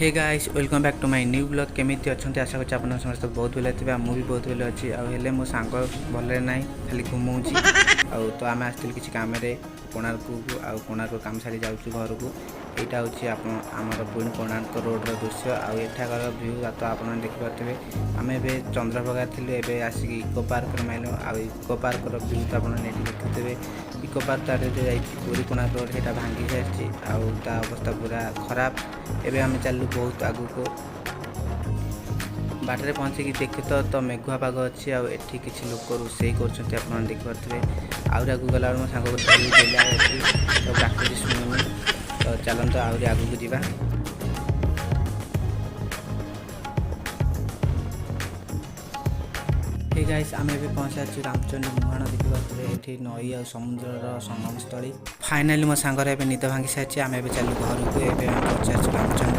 Hey guys welcome back to my new blog केमिति अच्छे आशा करछि आपन समस्त बहुत बेले थे मु भी बहुत बेले अच्छी आउ मो सांग भले ना खाली घुमाऊँगी तो आम आसती किसी कम कोणार्क को आउ कोणार्क काम सारी जाऊँ घर को यहाँ हूँ आमर पुणी कोणार्क रोड्र दृश्य आठाकर भ्यू तो आप देखिपे आम ए चंद्रभागा थी ए आसिक इको पार्क माइल इको पार्क भ्यू तो आप देखिथे इको पार्क आगे जो पूरी कोणार्क रोड से भांगी सारी अवस्था पूरा खराब एवं आम चलू बहुत आगु को बाटर पहुँचिकी देख तो मेघुआ पाग अच्छी आठी किसी लोक रोसे कर देखिपे आगे आगू गला मो सांग तो डाकुची शुणुनी तो चलते आहरी आगू को जीवा हे गाइस आम ए पहुँचा रामचंडी मुहाण देखिए ये नई आ समुद्र संगम स्थली फाइनाली मो सांगर निद भांगी सारी आम चलू घर को पहुँचा रामचंडी।